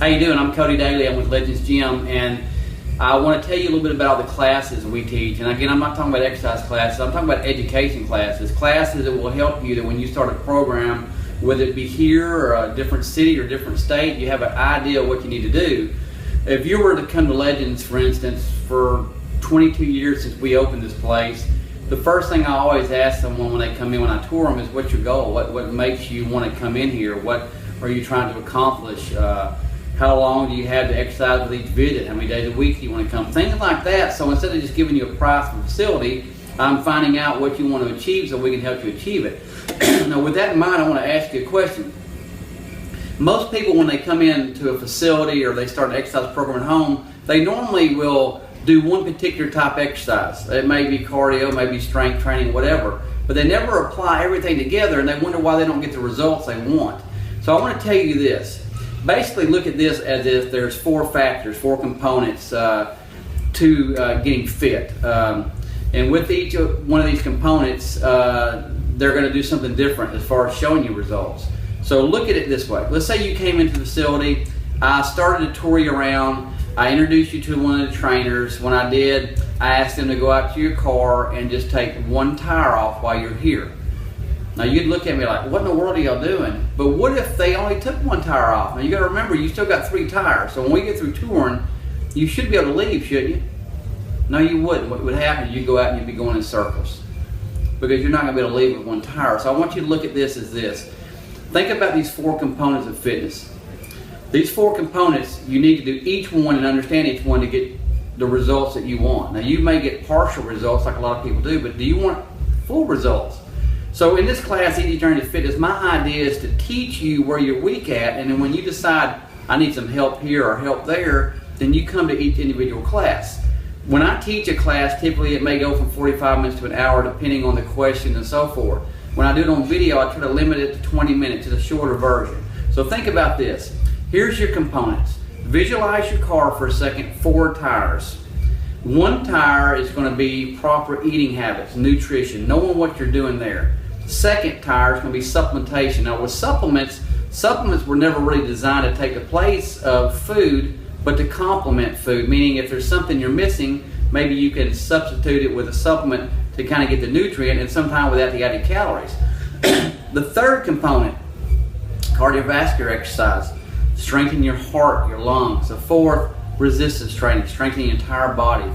How you doing? I'm Cody Dailey. I'm with Legends Gym, and I want to tell you a little bit about all the classes we teach. And again, I'm not talking about exercise classes. I'm talking about education classes that will help you that when you start a program, whether it be here or a different city or different state, you have an idea of what you need to do. If you were to come to Legends, for instance, for 22 years since we opened this place, the first thing I always ask someone when they come in, when I tour them, is what's your goal? What makes you want to come in here? What are you trying to accomplish? How long do you have to exercise with each visit? How many days a week do you want to come? Things like that. So instead of just giving you a price for the facility, I'm finding out what you want to achieve so we can help you achieve it. Now with that in mind, I want to ask you a question. Most people, when they come into a facility or they start an exercise program at home, they normally will do one particular type of exercise. It may be cardio, it may be strength training, whatever. But they never apply everything together, and they wonder why they don't get the results they want. So I want to tell you this. Basically, look at this as if there's four factors, four components to getting fit. And with each one of these components, they're going to do something different as far as showing you results. So look at it this way. Let's say you came into the facility. I started to tour you around. I introduced you to one of the trainers. When I did, I asked them to go out to your car and just take one tire off while you're here. Now you'd look at me like, what in the world are y'all doing? But what if they only took one tire off? Now you gotta remember, you still got 3 tires. So when we get through touring, you should be able to leave, shouldn't you? No, you wouldn't. What would happen is you'd go out and you'd be going in circles because you're not gonna be able to leave with one tire. So I want you to look at this as this. Think about these 4 components of fitness. These 4 components, you need to do each one and understand each one to get the results that you want. Now you may get partial results like a lot of people do, but do you want full results? So in this class, Easy Journey to Fitness, my idea is to teach you where you're weak at, and then when you decide, I need some help here or help there, then you come to each individual class. When I teach a class, typically it may go from 45 minutes to an hour, depending on the question and so forth. When I do it on video, I try to limit it to 20 minutes, it's a shorter version. So think about this. Here's your components. Visualize your car for a second, 4 tires. 1 tire is going to be proper eating habits, nutrition, knowing what you're doing there. Second tire is going to be supplementation. Now with supplements were never really designed to take the place of food, but to complement food, meaning if there's something you're missing, maybe you can substitute it with a supplement to kind of get the nutrient and sometimes without the added calories. The third component, cardiovascular exercise, strengthen your heart, your lungs. The fourth, resistance training, strengthening your entire body,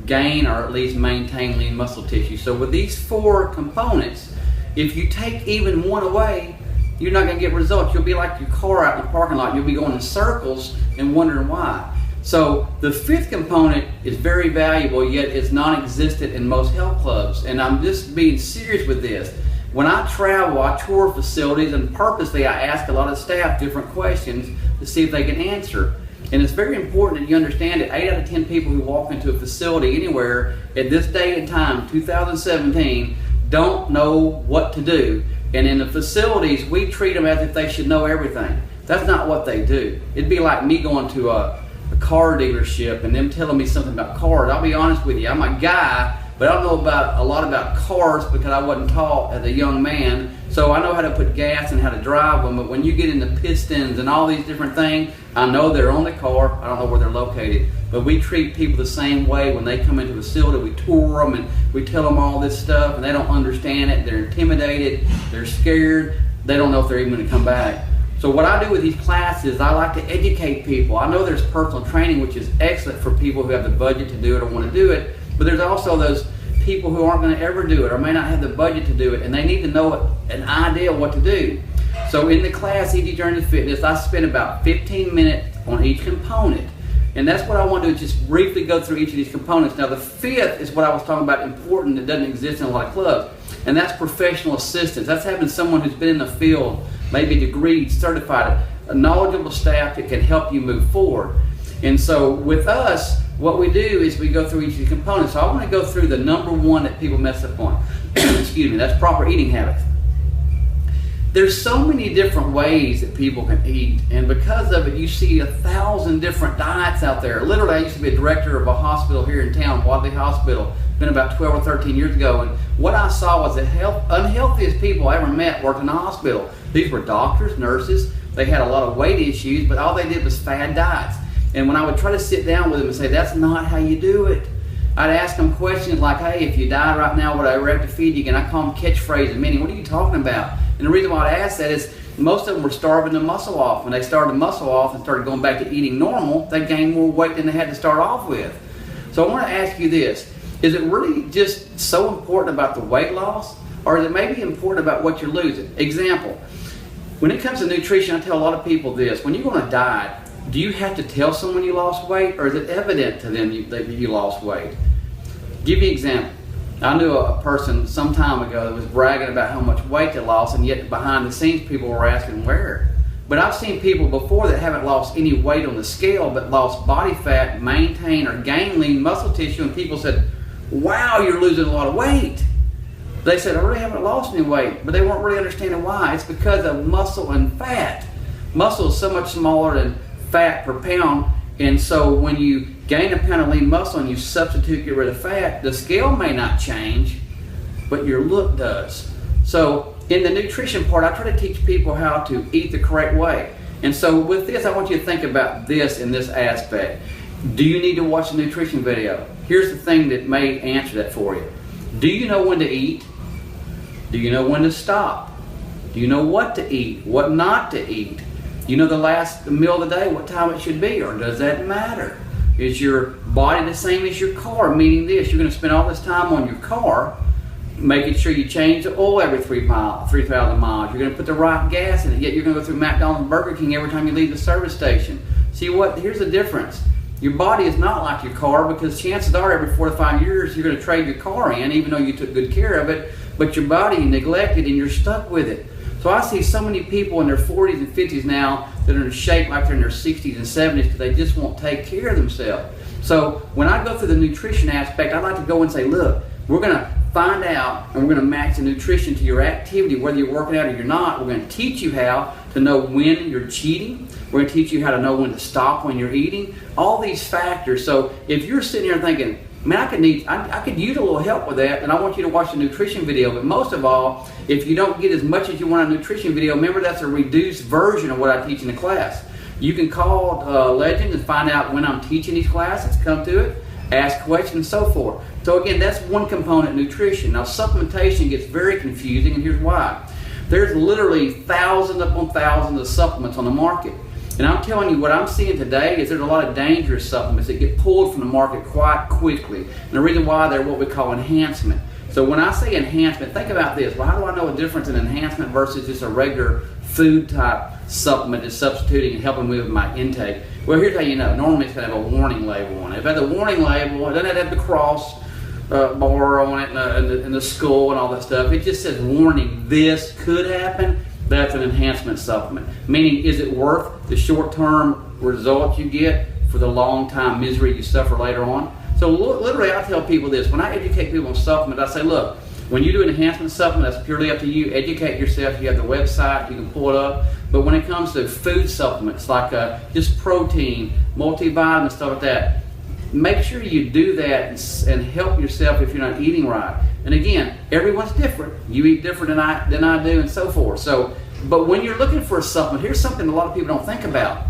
gain or at least maintain lean muscle tissue. So with these 4 components, if you take even one away, you're not going to get results. You'll be like your car out in the parking lot. You'll be going in circles and wondering why. So the 5th component is very valuable, yet it's non-existent in most health clubs. And I'm just being serious with this. When I travel, I tour facilities, and purposely I ask a lot of staff different questions to see if they can answer. And it's very important that you understand that 8 out of 10 people who walk into a facility anywhere at this day and time, 2017, don't know what to do. And in the facilities, we treat them as if they should know everything. That's not what they do. It'd be like me going to a car dealership and them telling me something about cars. I'll be honest with you, I'm a guy, but I don't know a lot about cars because I wasn't taught as a young man. So I know how to put gas and how to drive them, but when you get into pistons and all these different things, I know they're on the car, I don't know where they're located. But we treat people the same way when they come into a facility. We tour them and we tell them all this stuff and they don't understand it. They're intimidated, they're scared, they don't know if they're even going to come back. So what I do with these classes, I like to educate people. I know there's personal training, which is excellent for people who have the budget to do it or want to do it, but there's also those people who aren't going to ever do it or may not have the budget to do it, and they need to know an idea of what to do. So in the class, Easy Journey to Fitness, I spend about 15 minutes on each component. And that's what I want to do, is just briefly go through each of these components. Now the 5th is what I was talking about, important, that doesn't exist in a lot of clubs, and that's professional assistance. That's having someone who's been in the field, maybe degreed, certified, a knowledgeable staff that can help you move forward. And so with us, what we do is we go through each of the components. So I want to go through the number 1 that people mess up on. Excuse me, that's proper eating habits. There's so many different ways that people can eat, and because of it, you see 1,000 different diets out there. Literally, I used to be a director of a hospital here in town, Wadley Hospital, been about 12 or 13 years ago, and what I saw was the unhealthiest people I ever met worked in a hospital. These were doctors, nurses, they had a lot of weight issues, but all they did was fad diets. And when I would try to sit down with them and say, that's not how you do it, I'd ask them questions like, hey, if you died right now, would I ever have to feed you again? I call them catchphrases, meaning, what are you talking about? And the reason why I ask that is most of them were starving the muscle off. When they started the muscle off and started going back to eating normal, they gained more weight than they had to start off with. So I want to ask you this. Is it really just so important about the weight loss, or is it maybe important about what you're losing? Example, when it comes to nutrition, I tell a lot of people this. When you're on a diet, do you have to tell someone you lost weight, or is it evident to them that you lost weight? Give you an example. I knew a person some time ago that was bragging about how much weight they lost, and yet behind the scenes people were asking where. But I've seen people before that haven't lost any weight on the scale but lost body fat, maintained or gained lean muscle tissue, and people said, wow, you're losing a lot of weight. They said, I really haven't lost any weight, but they weren't really understanding why. It's because of muscle and fat. Muscle is so much smaller than fat per pound, and so when you gain a pound of lean muscle and you substitute, get rid of fat, the scale may not change, but your look does. So in the nutrition part, I try to teach people how to eat the correct way. And so with this, I want you to think about this in this aspect. Do you need to watch a nutrition video? Here's the thing that may answer that for you. Do you know when to eat? Do you know when to stop? Do you know what to eat, what not to eat? Do you know the last meal of the day, what time it should be, or does that matter? Is your body the same as your car? Meaning this, you're going to spend all this time on your car, making sure you change the oil every 3,000 miles. You're going to put the right gas in it, yet you're going to go through McDonald's and Burger King every time you leave the service station. See what? Here's the difference. Your body is not like your car, because chances are every 4 to 5 years you're going to trade your car in, even though you took good care of it, but your body you neglected and you're stuck with it. So I see so many people in their 40s and 50s now that are in shape like they're in their 60s and 70s because they just won't take care of themselves. So when I go through the nutrition aspect, I like to go and say, look, we're going to find out and we're going to match the nutrition to your activity, whether you're working out or you're not. We're going to teach you how to know when you're cheating. We're going to teach you how to know when to stop when you're eating. All these factors. So if you're sitting here thinking, man, I could use a little help with that, and I want you to watch the nutrition video. But most of all, if you don't get as much as you want a nutrition video, remember that's a reduced version of what I teach in the class. You can call Legend and find out when I'm teaching these classes, come to it, ask questions, and so forth. So again, that's one component, nutrition. Now supplementation gets very confusing, and here's why. There's literally thousands upon thousands of supplements on the market. And I'm telling you, what I'm seeing today is there's a lot of dangerous supplements that get pulled from the market quite quickly. And the reason why they're what we call enhancement. So when I say enhancement, think about this. Well, how do I know a difference in enhancement versus just a regular food type supplement that's substituting and helping me with my intake? Well, here's how you know. Normally it's going to have a warning label on it. If it has a warning label, it doesn't have the cross bar on it and the skull and all that stuff. It just says warning, this could happen. That's an enhancement supplement. Meaning, is it worth the short-term results you get for the long-time misery you suffer later on? So literally, I tell people this. When I educate people on supplements, I say, look, when you do an enhancement supplement, that's purely up to you. Educate yourself. You have the website. You can pull it up. But when it comes to food supplements, like just protein, multivitamin, stuff like that, make sure you do that and help yourself if you're not eating right. And again, everyone's different. You eat different than I do, and so forth. So, but when you're looking for a supplement, here's something a lot of people don't think about.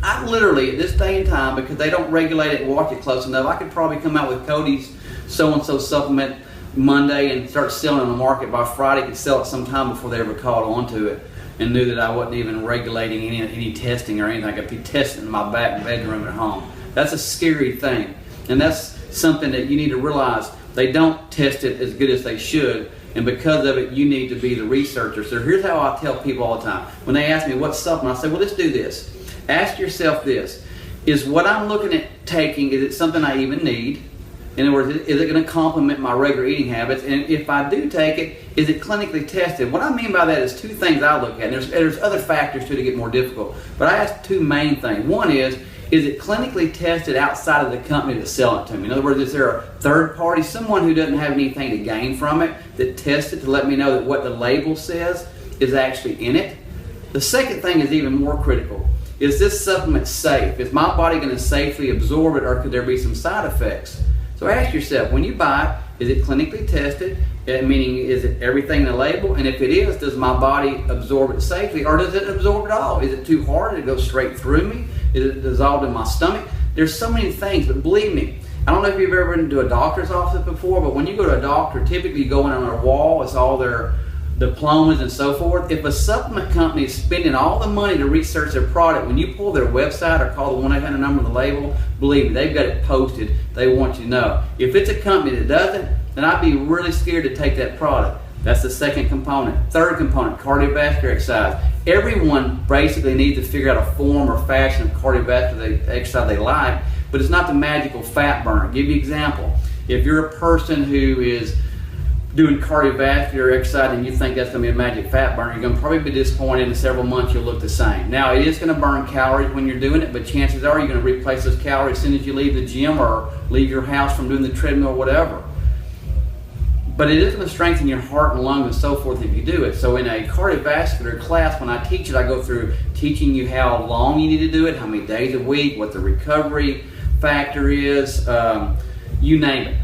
I literally, at this day and time, because they don't regulate it and watch it close enough, I could probably come out with Cody's so-and-so supplement Monday and start selling it on the market by Friday. Could sell it sometime before they ever caught on to it and knew that I wasn't even regulating any testing or anything. I could be testing in my back bedroom at home. That's a scary thing. And that's something that you need to realize. They don't test it as good as they should, and because of it, you need to be the researcher. So here's how I tell people all the time. When they ask me what supplement, I say, well, let's do this. Ask yourself this. Is what I'm looking at taking, is it something I even need? In other words, is it going to complement my regular eating habits? And if I do take it, is it clinically tested? What I mean by that is two things I look at. And there's other factors too to get more difficult. But I ask two main things. One is it clinically tested outside of the company that's selling it to me? In other words, is there a third party, someone who doesn't have anything to gain from it, that tests it to let me know that what the label says is actually in it? The second thing is even more critical. Is this supplement safe? Is my body going to safely absorb it, or could there be some side effects? So ask yourself, when you buy it, is it clinically tested? Meaning, is it everything in the label? And if it is, does my body absorb it safely, or does it absorb it all? Is it too hard? Does it go straight through me? Is it dissolved in my stomach? There's so many things, but believe me, I don't know if you've ever been to a doctor's office before, but when you go to a doctor, typically you go in on their wall, it's all their diplomas and so forth. If a supplement company is spending all the money to research their product, when you pull their website or call the 1-800 number on the label, believe me, they've got it posted. They want you to know. If it's a company that doesn't, then I'd be really scared to take that product. That's the second component. Third component, cardiovascular exercise. Everyone basically needs to figure out a form or fashion of cardiovascular exercise they like, but it's not the magical fat burner. I'll give you an example. If you're a person who is doing cardiovascular exercise and you think that's going to be a magic fat burner, you're going to probably be disappointed. In several months you'll look the same. Now, it is going to burn calories when you're doing it, but chances are you're going to replace those calories as soon as you leave the gym or leave your house from doing the treadmill or whatever. But it is going to strengthen your heart and lungs and so forth if you do it. So in a cardiovascular class, when I teach it, I go through teaching you how long you need to do it, how many days a week, what the recovery factor is, you name it.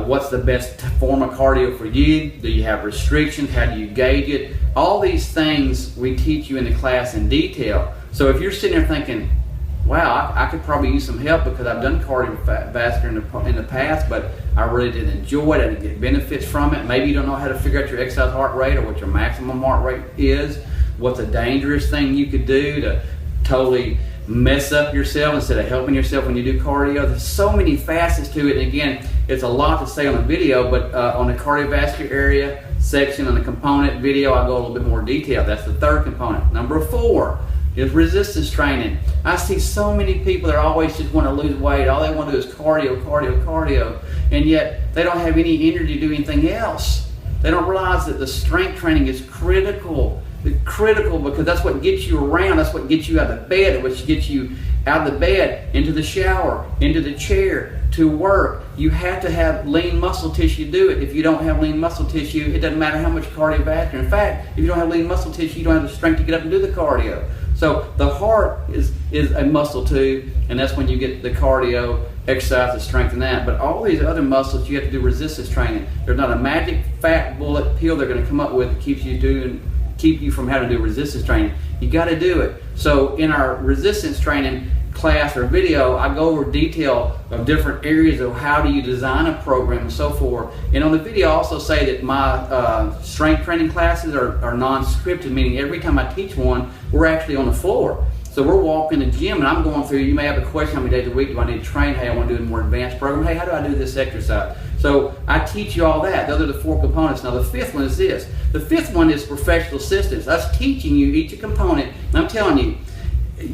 What's the best form of cardio for you? Do you have restrictions? How do you gauge it? All these things we teach you in the class in detail. So if you're sitting there thinking, wow, I could probably use some help because I've done cardiovascular in the past, but I really didn't enjoy it. I didn't get benefits from it. Maybe you don't know how to figure out your exercise heart rate or what your maximum heart rate is. What's a dangerous thing you could do to totally mess up yourself instead of helping yourself when you do cardio. There's so many facets to it. And again, it's a lot to say on the video, but on the cardiovascular area section, on the component video, I'll go a little bit more detail. That's the third component. Number 4 is resistance training. I see so many people that always just want to lose weight. All they want to do is cardio, cardio, cardio, and yet they don't have any energy to do anything else. They don't realize that the strength training is critical. It's critical because that's what gets you around. That's what gets you out of bed, which gets you out of the bed, into the shower, into the chair, to work. You have to have lean muscle tissue to do it. If you don't have lean muscle tissue, it doesn't matter how much cardiovascular. In fact, if you don't have lean muscle tissue, you don't have the strength to get up and do the cardio. So the heart is a muscle too, and that's when you get the cardio exercise to strengthen that. But all these other muscles, you have to do resistance training. There's not a magic fat bullet pill they're going to come up with that keep you from having to do resistance training. You got to do it. So in our resistance training class or video, I go over detail of different areas of how do you design a program and so forth. And on the video, I also say that my strength training classes are non-scripted, meaning every time I teach one, we're actually on the floor. So we're walking the gym and I'm going through, you may have a question, how many days a week do I need to train? Hey, I want to do a more advanced program. Hey, how do I do this exercise? So I teach you all that. Those are the 4 components. Now the 5th one is this. The 5th one is professional assistance. That's teaching you each component. And I'm telling you,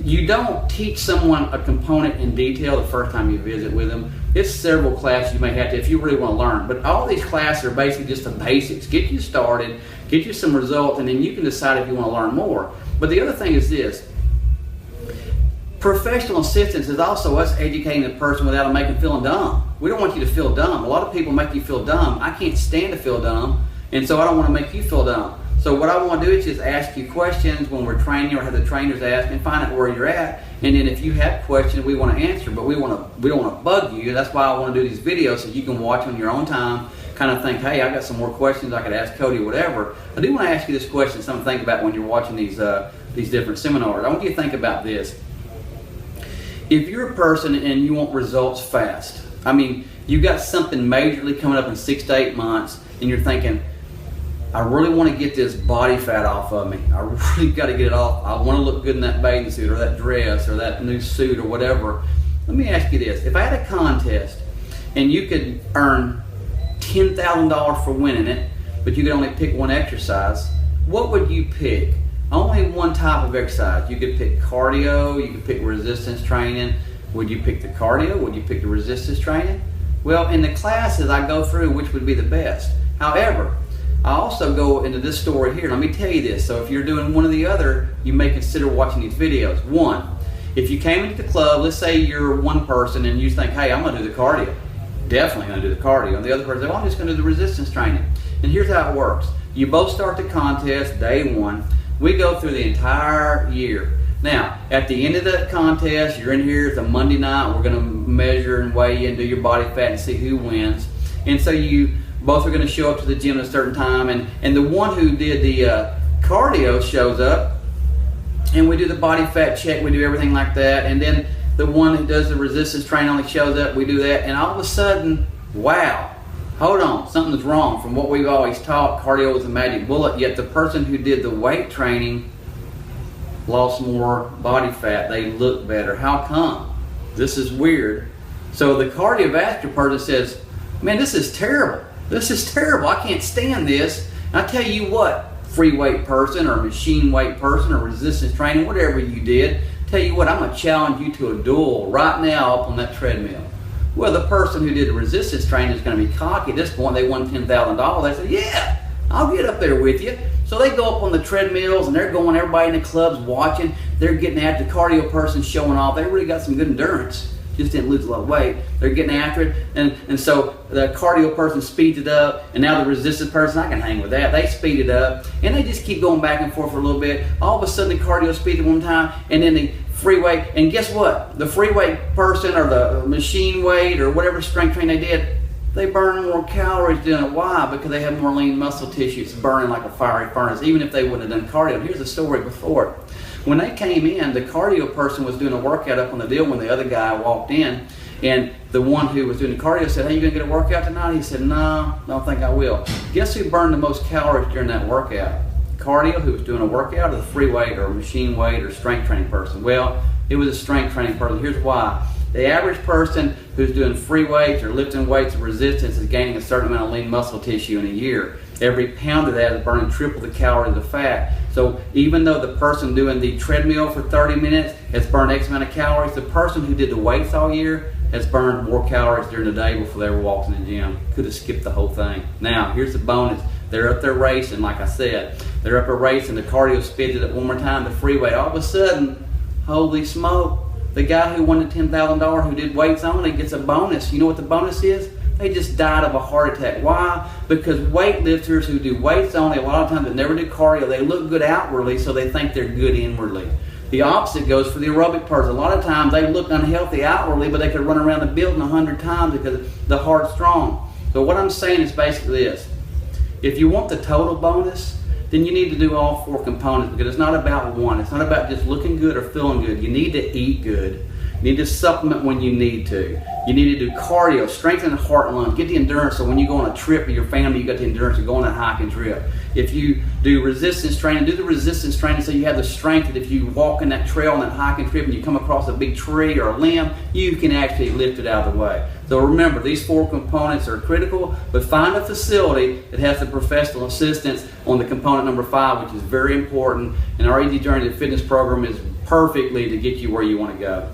you don't teach someone a component in detail the first time you visit with them. It's several classes you may have to if you really want to learn. But all these classes are basically just the basics. Get you started, get you some results, and then you can decide if you want to learn more. But the other thing is this. Professional assistance is also us educating the person without them making them feel dumb. We don't want you to feel dumb. A lot of people make you feel dumb. I can't stand to feel dumb, and so I don't want to make you feel dumb. So what I want to do is just ask you questions when we're training, or have the trainers ask, and find out where you're at. And then if you have questions, we want to answer, but we don't want to bug you. That's why I want to do these videos so you can watch on your own time, kind of think, hey, I got some more questions I could ask Cody or whatever. I do want to ask you this question, something to think about when you're watching these different seminars. I want you to think about this. If you're a person and you want results fast, I mean, you got something majorly coming up in 6 to 8 months, and you're thinking, I really want to get this body fat off of me. I really got to get it off. I want to look good in that bathing suit or that dress or that new suit or whatever. Let me ask you this. If I had a contest and you could earn $10,000 for winning it, but you could only pick one exercise, what would you pick? Only one type of exercise. You could pick cardio, you could pick resistance training. Would you pick the cardio? Would you pick the resistance training? Well, in the classes I go through which would be the best. However, I also go into this story here. Let me tell you this. So if you're doing one or the other, you may consider watching these videos. 1, if you came into the club, let's say you're one person and you think, hey, I'm going to do the cardio. Definitely going to do the cardio. And the other person, oh, I'm just going to do the resistance training. And here's how it works. You both start the contest day 1. We go through the entire year. Now, at the end of the contest, you're in here, it's a Monday night, we're going to measure and weigh and do your body fat and see who wins. And so you both are going to show up to the gym at a certain time, and the one who did the cardio shows up, and we do the body fat check, we do everything like that, and then the one who does the resistance training only shows up, we do that, and all of a sudden, wow, hold on, something's wrong. From what we've always taught, cardio was a magic bullet, yet the person who did the weight training lost more body fat, they look better. How come? This is weird. So the cardiovascular person says, man, this is terrible. This is terrible. I can't stand this. And I tell you what, free weight person or machine weight person or resistance training, whatever you did, tell you what, I'm going to challenge you to a duel right now up on that treadmill. Well, the person who did the resistance training is going to be cocky. At this point, they won $10,000. They say, yeah, I'll get up there with you. So they go up on the treadmills and they're going, everybody in the club's watching. They're getting after the cardio person showing off. They really got some good endurance. Just didn't lose a lot of weight. They're getting after it. And so the cardio person speeds it up. And now the resistance person, I can hang with that. They speed it up. And they just keep going back and forth for a little bit. All of a sudden the cardio speeds at one time. And then the free weight. And guess what? The free weight person or the machine weight or whatever strength training they did, they burn more calories doing it. Why? Because they have more lean muscle tissue. It's burning like a fiery furnace, even if they wouldn't have done cardio. Here's the story before. When they came in, the cardio person was doing a workout up on the deal when the other guy walked in, and the one who was doing the cardio said, hey, you gonna get a workout tonight? He said, no, don't think I will. Guess who burned the most calories during that workout? Cardio, who was doing a workout, or the free weight or machine weight or strength training person? Well, it was a strength training person. Here's why. The average person who's doing free weights or lifting weights of resistance is gaining a certain amount of lean muscle tissue in a year. Every pound of that is burning triple the calories of fat. So even though the person doing the treadmill for 30 minutes has burned X amount of calories, the person who did the weights all year has burned more calories during the day before they ever walked in the gym. Could have skipped the whole thing. Now, here's the bonus. They're up there racing, like I said. They're up there racing, the cardio speeds it up one more time, the free weight. All of a sudden, holy smoke, the guy who won the $10,000 who did weights only gets a bonus. You know what the bonus is? They just died of a heart attack. Why? Because weightlifters who do weights only, a lot of times they never do cardio, they look good outwardly, so they think they're good inwardly. The opposite goes for the aerobic person. A lot of times they look unhealthy outwardly, but they could run around the building 100 times because the heart's strong. So what I'm saying is basically this. If you want the total bonus, then you need to do all four components, because it's not about one. It's not about just looking good or feeling good. You need to eat good. You need to supplement when you need to. You need to do cardio, strengthen the heart and lungs, get the endurance so when you go on a trip with your family, you got the endurance to go on that hiking trip. If you do resistance training, do the resistance training so you have the strength that if you walk in that trail on that hiking trip and you come across a big tree or a limb, you can actually lift it out of the way. So remember, these four components are critical, but find a facility that has the professional assistance on the component number 5, which is very important, and our Easy Journey to Fitness program is perfectly to get you where you want to go.